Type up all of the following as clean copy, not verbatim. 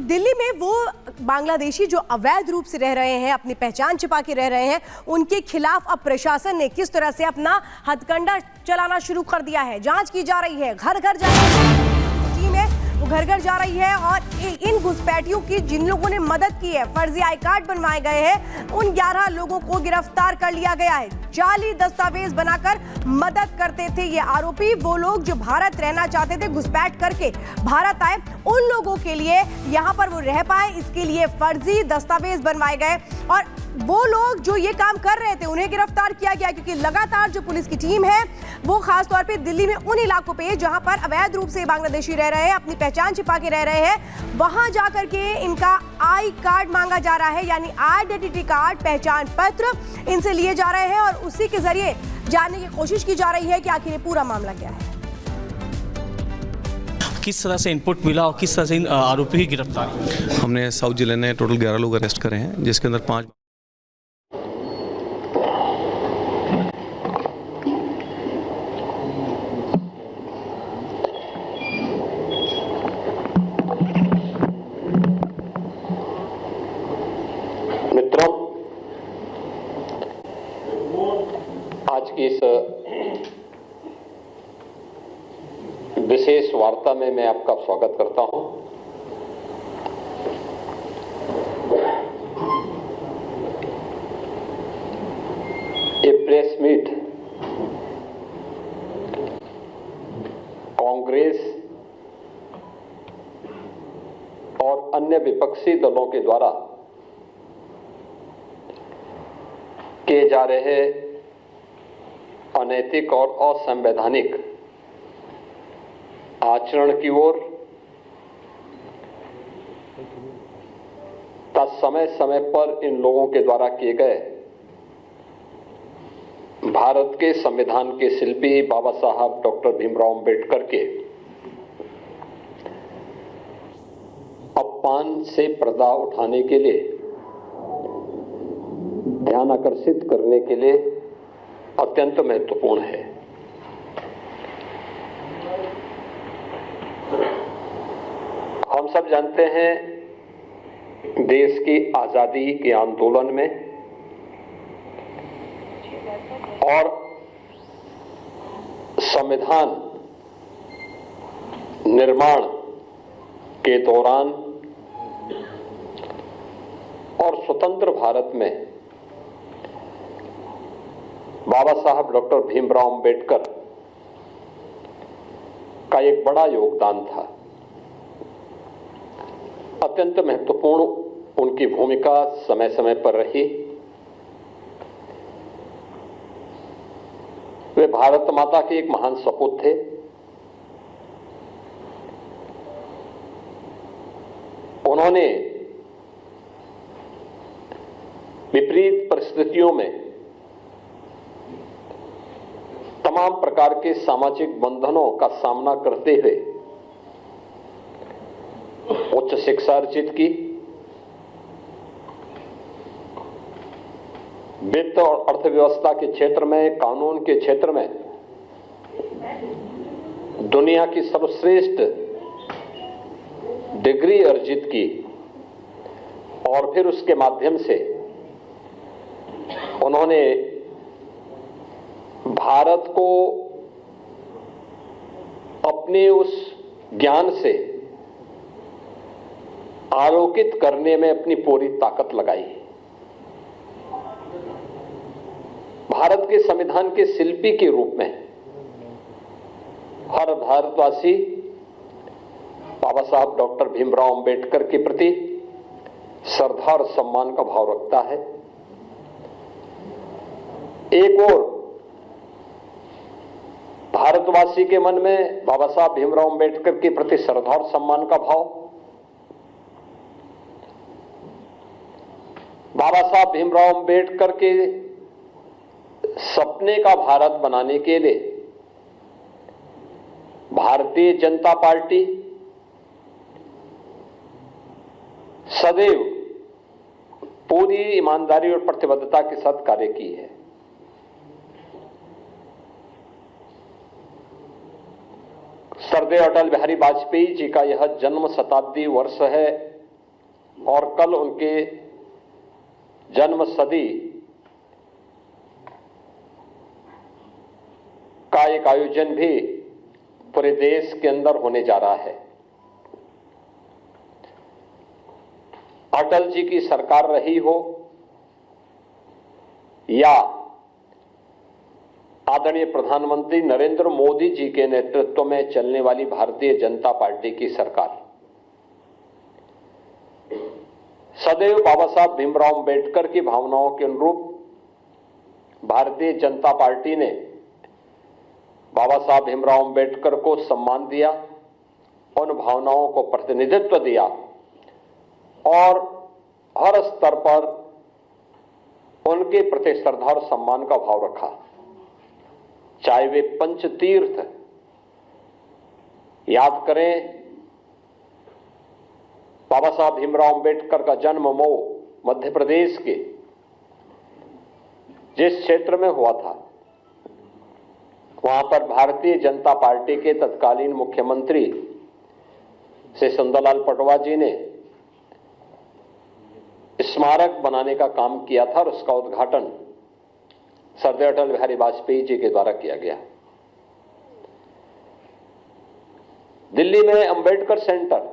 दिल्ली में वो बांग्लादेशी जो अवैध रूप से रह रहे हैं, अपनी पहचान छिपा के रह रहे हैं, उनके खिलाफ अब प्रशासन ने किस तरह से अपना हथकंडा चलाना शुरू कर दिया है। जांच की जा रही है, घर घर जा रही है टीम है, वो घर घर जा रही है और इन घुसपैठियों की जिन लोगों ने मदद की है, फर्जी आई कार्ड बनवाए गए हैं, उन 11 लोगों को गिरफ्तार कर लिया गया है। जाली दस्तावेज बनाकर मदद करते थे ये आरोपी। वो लोग जो भारत रहना चाहते थे, घुसपैठ करके भारत आए, उन लोगों के लिए यहाँ पर वो रह पाए, इसके लिए फर्जी दस्तावेज बनवाए गए और वो लोग जो ये काम कर रहे थे उन्हें गिरफ्तार किया गया। क्योंकि लगातार जो पुलिस की टीम है वो खासतौर पे दिल्ली में उन इलाकों पे जहां पर अवैध रूप से बांग्लादेशी रह रहे हैं, अपनी पहचान छिपा के रह रहे हैं, वहां जाकर के इनका आई कार्ड मांगा जा रहा है, यानी आइडेंटिटी कार्ड, पहचान पत्र इनसे लिए जा रहे हैं और उसी के जरिए जानने की कोशिश की जा रही है कि आखिर ये पूरा मामला क्या है। किस तरह से इनपुट मिला और किस तरह से इन आरोपी की गिरफ्तारी? हमने साउथ जिले में टोटल 11 लोग अरेस्ट करे हैं, जिसके अंदर 5 मित्रों, आज की इस विशेष वार्ता में मैं आपका स्वागत करता हूं। ये प्रेस मीट कांग्रेस और अन्य विपक्षी दलों के द्वारा किए जा रहे अनैतिक और असंवैधानिक आचरण की ओर समय समय पर इन लोगों के द्वारा किए गए भारत के संविधान के शिल्पी बाबा साहब डॉक्टर भीमराव अंबेडकर के अपमान से पर्दा उठाने के लिए, ध्यान आकर्षित करने के लिए अत्यंत महत्वपूर्ण है। हम सब जानते हैं, देश की आजादी के आंदोलन में और संविधान निर्माण के दौरान और स्वतंत्र भारत में बाबा साहब डॉक्टर भीमराव अंबेडकर का एक बड़ा योगदान था। अत्यंत महत्वपूर्ण उनकी भूमिका समय समय पर रही। वे भारत माता के एक महान सपूत थे। उन्होंने विपरीत परिस्थितियों में तमाम प्रकार के सामाजिक बंधनों का सामना करते हुए उच्च शिक्षा अर्जित की, वित्त और अर्थव्यवस्था के क्षेत्र में, कानून के क्षेत्र में दुनिया की सर्वश्रेष्ठ डिग्री अर्जित की और फिर उसके माध्यम से उन्होंने भारत को अपने उस ज्ञान से आलोकित करने में अपनी पूरी ताकत लगाई। भारत के संविधान के शिल्पी के रूप में हर भारतवासी बाबा साहब डॉक्टर भीमराव अंबेडकर के प्रति श्रद्धा और सम्मान का भाव रखता है। एक और भारतवासी के मन में बाबा साहब भीमराव अंबेडकर के प्रति श्रद्धा और सम्मान का भाव, बाबा साहब भीमराव अंबेडकर के सपने का भारत बनाने के लिए भारतीय जनता पार्टी सदैव पूरी ईमानदारी और प्रतिबद्धता के साथ कार्य की है। श्रद्धेय अटल बिहारी वाजपेयी जी का यह जन्म शताब्दी वर्ष है और कल उनके जन्म सदी का एक आयोजन भी पूरे देश के अंदर होने जा रहा है। अटल जी की सरकार रही हो या आदरणीय प्रधानमंत्री नरेंद्र मोदी जी के नेतृत्व में चलने वाली भारतीय जनता पार्टी की सरकार, सदैव बाबा साहब भीमराव अंबेडकर की भावनाओं के अनुरूप भारतीय जनता पार्टी ने बाबा साहब भीमराव अंबेडकर को सम्मान दिया, उन भावनाओं को प्रतिनिधित्व दिया और हर स्तर पर उनके प्रति श्रद्धा और सम्मान का भाव रखा। चाहे वे पंचतीर्थ याद करें, बाबा साहब भीमराव अंबेडकर का जन्म मऊ मध्य प्रदेश के जिस क्षेत्र में हुआ था, वहां पर भारतीय जनता पार्टी के तत्कालीन मुख्यमंत्री श्री सुंदरलाल पटवा जी ने स्मारक बनाने का काम किया था और उसका उद्घाटन सरदार अटल बिहारी वाजपेयी जी के द्वारा किया गया। दिल्ली में अंबेडकर सेंटर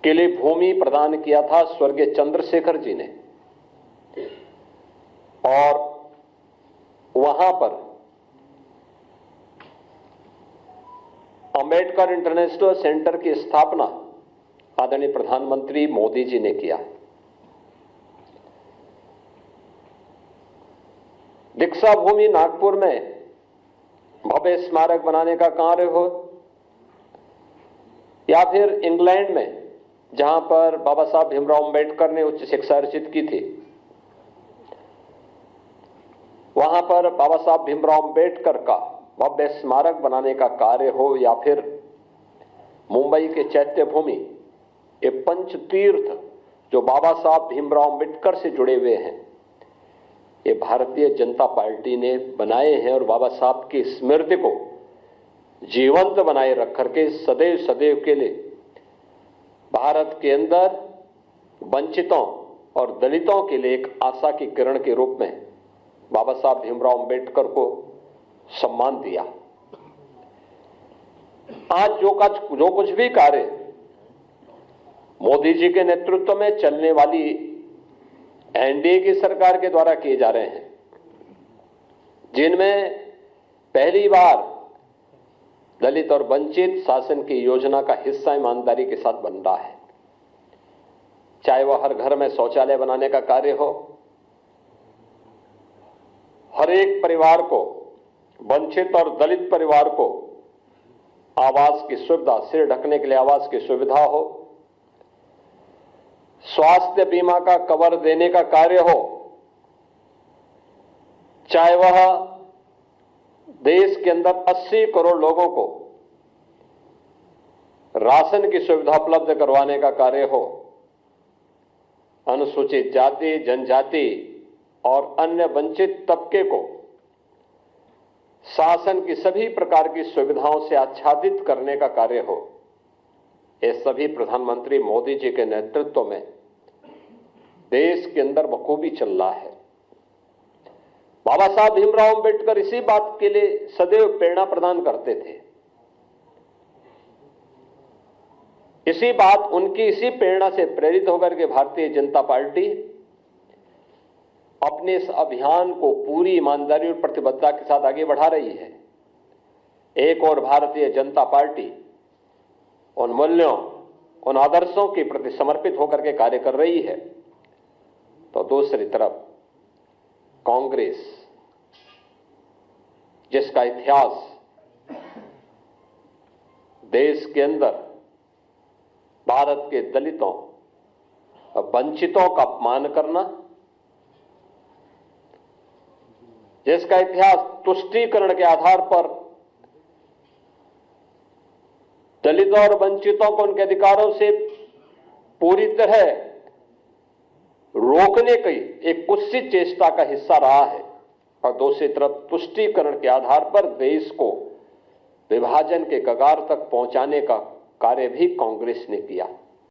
के लिए भूमि प्रदान किया था स्वर्गीय चंद्रशेखर जी ने और वहां पर अंबेडकर इंटरनेशनल सेंटर की स्थापना आदरणीय प्रधानमंत्री मोदी जी ने किया। दीक्षा भूमि नागपुर में भव्य स्मारक बनाने का कार्य हो या फिर इंग्लैंड में जहां पर बाबा साहब भीमराव अंबेडकर ने उच्च शिक्षा अर्जित की थी, वहां पर बाबा साहब भीमराव अंबेडकर का भव्य स्मारक बनाने का कार्य हो या फिर मुंबई के चैत्य भूमि, ये पंचतीर्थ जो बाबा साहब भीमराव अंबेडकर से जुड़े हुए हैं, ये भारतीय जनता पार्टी ने बनाए हैं और बाबा साहब की स्मृति को जीवंत बनाए रख करके सदैव सदैव के लिए भारत के अंदर वंचितों और दलितों के लिए एक आशा की किरण के रूप में बाबा साहब भीमराव अंबेडकर को सम्मान दिया। आज जो कुछ भी कार्य मोदी जी के नेतृत्व में चलने वाली एनडीए की सरकार के द्वारा किए जा रहे हैं, जिनमें पहली बार दलित और वंचित शासन की योजना का हिस्सा ईमानदारी के साथ बन रहा है, चाहे वह हर घर में शौचालय बनाने का कार्य हो, हर एक परिवार को, वंचित और दलित परिवार को आवास की सुविधा, सिर ढकने के लिए आवास की सुविधा हो, स्वास्थ्य बीमा का कवर देने का कार्य हो, चाहे वह देश के अंदर 80 करोड़ लोगों को राशन की सुविधा उपलब्ध करवाने का कार्य हो, अनुसूचित जाति, जनजाति और अन्य वंचित तबके को शासन की सभी प्रकार की सुविधाओं से आच्छादित करने का कार्य हो, ये सभी प्रधानमंत्री मोदी जी के नेतृत्व में देश के अंदर बखूबी चल रहा है। बाबा साहब भीमराव अंबेडकर इसी बात के लिए सदैव प्रेरणा प्रदान करते थे। इसी प्रेरणा से प्रेरित होकर के भारतीय जनता पार्टी अपने इस अभियान को पूरी ईमानदारी और प्रतिबद्धता के साथ आगे बढ़ा रही है। एक और भारतीय जनता पार्टी उन मूल्यों, उन आदर्शों के प्रति समर्पित होकर के कार्य कर रही है, तो दूसरी तरफ कांग्रेस, जिसका इतिहास देश के अंदर भारत के दलितों और वंचितों का अपमान करना, जिसका इतिहास तुष्टीकरण के आधार पर दलितों और वंचितों को उनके अधिकारों से पूरी तरह रोकने की एक कुत्सित चेष्टा का हिस्सा रहा है, और दूसरी तरफ तुष्टीकरण के आधार पर देश को विभाजन के कगार तक पहुंचाने का कार्य भी कांग्रेस ने किया।